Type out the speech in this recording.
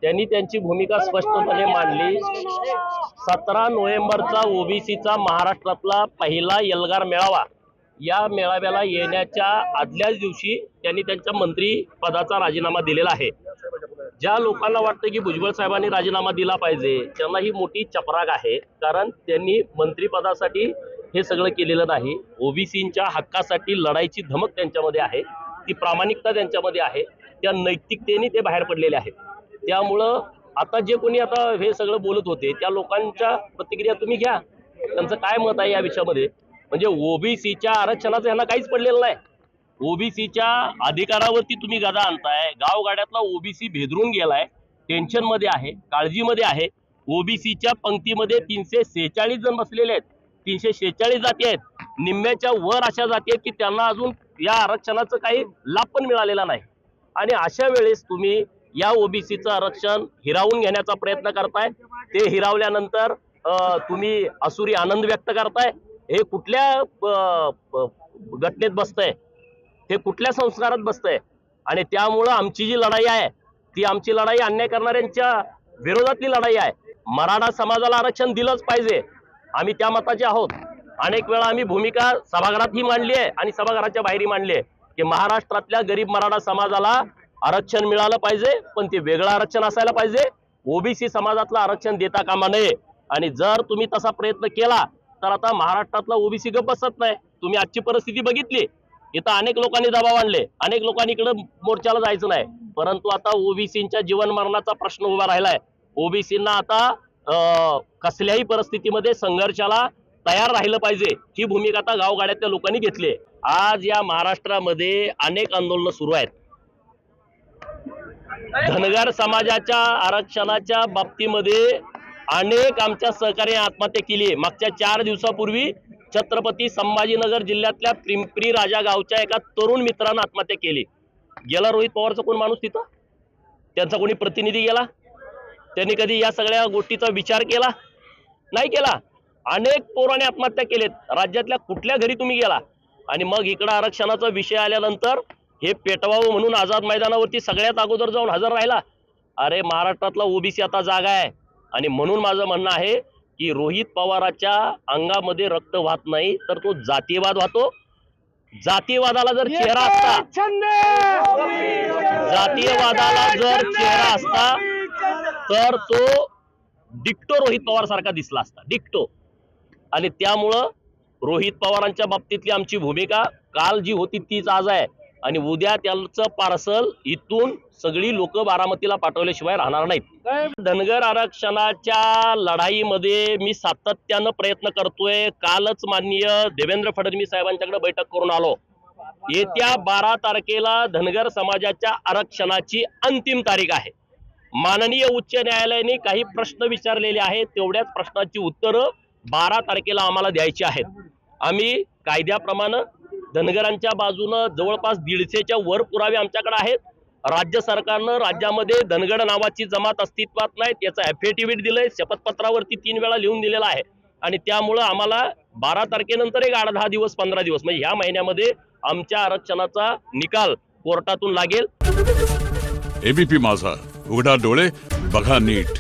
त्यांनी त्यांची भूमिका स्पष्टपणे मांडली। 17 नोव्हेंबरचा ओबीसीचा महाराष्ट्रातला पहिला एल्गार मेळावा, या मेळाव्याला येण्याच्या आदल्याच दिवशी त्यांनी त्यांच्या मंत्री पदाचा राजीनामा दिलेला आहे। ज्या लोकांना वाटतं की भुजबळ साहेबांनी राजीनामा दिला पाहिजे त्यांना ही मोठी चपराक आहे, कारण त्यांनी मंत्रिपदासाठी हे सगळं केलेलं नाही। ओबीसींच्या हक्कासाठी लढाईची धमक त्यांच्यामध्ये आहे, ती प्रामाणिकता त्यांच्यामध्ये आहे, त्या नैतिकतेने ते बाहेर पडलेले आहेत। त्यामुळं आता जे कोणी आता हे सगळं बोलत होते त्या लोकांच्या प्रतिक्रिया तुम्ही घ्या, त्यांचं काय मत आहे या विषयामध्ये। म्हणजे ओबीसीच्या आरक्षणाचं यांना काहीच पडलेलं नाही। ओबीसीच्या अधिकारावरती तुम्ही गदा आणताय, गावगाड्यातला ओबीसी भेदरून गेलाय, टेन्शन मध्ये आहे, काळजीमध्ये आहे। ओबीसीच्या पंक्तीमध्ये 346 जण बसलेले आहेत, 346 जाती आहेत, निम्म्याच्या वर अशा जाती आहेत की त्यांना अजून या आरक्षणाचं काही लाभ पण मिळालेला नाही। आणि अशा वेळेस तुम्ही या ओबीसीचं आरक्षण हिरावून घेण्याचा प्रयत्न करताय। ते हिरावल्यानंतर तुम्ही असुरी आनंद व्यक्त करताय। हे कुठल्या घटनेत बसतंय, हे कुठल्या संस्कारात बसतंय? आणि त्यामुळं आमची जी लढाई आहे ती आमची लढाई अन्याय करणाऱ्यांच्या विरोधातली लढाई आहे। मराठा समाजाला आरक्षण दिलंच पाहिजे, आम्ही त्या मताचे आहोत। अनेक वेळा आम्ही भूमिका सभागृहात ही मांडली आहे आणि सभागृहाच्या बाहेरही मांडली आहे की महाराष्ट्रातल्या गरीब मराठा समाजाला आरक्षण मिळालं पाहिजे, पण ते वेगळं आरक्षण असायला पाहिजे। ओबीसी समाजातलं आरक्षण देता कामा नये। आणि जर तुम्ही तसा प्रयत्न केला तर आता महाराष्ट्रातला ओबीसी गप्प बसत नाही। तुम्ही आजची परिस्थिती बघितली, इथं अनेक लोकांनी दबाव आणले, अनेक लोकांनी इकडे मोर्चाला जायचं नाही, परंतु आता ओबीसींच्या जीवन मरणाचा प्रश्न उभा राहिलाय। ओबीसींना आता कसल्याही परिस्थितीमध्ये संघर्षाला तयार राहिलं पाहिजे, ही भूमिका आता गावगाड्यातल्या लोकांनी घेतली। आज या महाराष्ट्रामध्ये अनेक आंदोलनं सुरू आहेत। धनगर समाजाच्या आरक्षणाच्या बाबतीमध्ये अनेक आमच्या सहकार्याने आत्महत्या केली। मागच्या 4 दिवसापूर्वी छत्रपती संभाजीनगर जिल्ह्यातल्या पिंपरी राजा गावच्या एका तरुण मित्रानं आत्महत्या केली। गेला रोहित पवारचा कोण माणूस तिथं? त्यांचा कोणी प्रतिनिधी गेला? त्यांनी कधी या सगळ्या गोष्टीचा विचार केला? नाही केला। अनेक पोरांनी आत्महत्या केलेत। राज्यातल्या कुठल्या घरी तुम्ही गेला? आणि मग इकडं आरक्षणाचा विषय आल्यानंतर हे पेटवावं म्हणून आझाद मैदानावरती सगळ्यात अगोदर जाऊन हजर राहिला। अरे महाराष्ट्रातला ओबीसी आता जागा आहे। आणि म्हणून माझं म्हणणं आहे की रोहित पवाराच्या अंगामध्ये रक्त वाहत नाही तर तो जातीयवाद वाहतो। जातीयवादाला जर चेहरा असता, जातीयवादाला जर चेहरा असता तर तो डिक्टो रोहित पवार सारखा दिसला असता, डिक्टो। आणि त्यामुळं रोहित पवारांच्या बाबतीतली आमची भूमिका काल जी होती तीच आज आहे। आणि उद्या त्यांचं पार्सल इथून सगळी लोक बारामतीला पाठवल्याशिवाय राहणार नाहीत। धनगर आरक्षणाच्या लढाईमध्ये मी सातत्यानं प्रयत्न करतोय। कालच माननीय देवेंद्र फडणवीस साहेबांच्याकडे बैठक करून आलो। येत्या 12 तारखेला धनगर समाजाच्या आरक्षणाची अंतिम तारीख आहे। माननीय उच्च न्यायालयाने काही प्रश्न विचारलेले आहेत, तेवढ्याच प्रश्नाची उत्तरं 12 तारखेला आम्हाला द्यायची आहेत। आम्ही कायद्याप्रमाणे धनगरांच्या बाजूनं जवळपास 150च्या वर पुरावे आमच्याकडे आहेत। राज्य सरकारनं राज्यामध्ये धनगर नावाची जमात अस्तित्वात नाही याचं ॲफिडेव्हिट दिलंय, शपथपत्रावरती 3 वेळा लिहून दिलेला आहे। आणि त्यामुळं आम्हाला 12 तारखेनंतर एक 8-10 दिवस 15 दिवस म्हणजे ह्या महिन्यामध्ये आमच्या आरक्षणाचा निकाल कोर्टातून लागेल। एबीपी माझा, उघडा डोळे बघा नीट।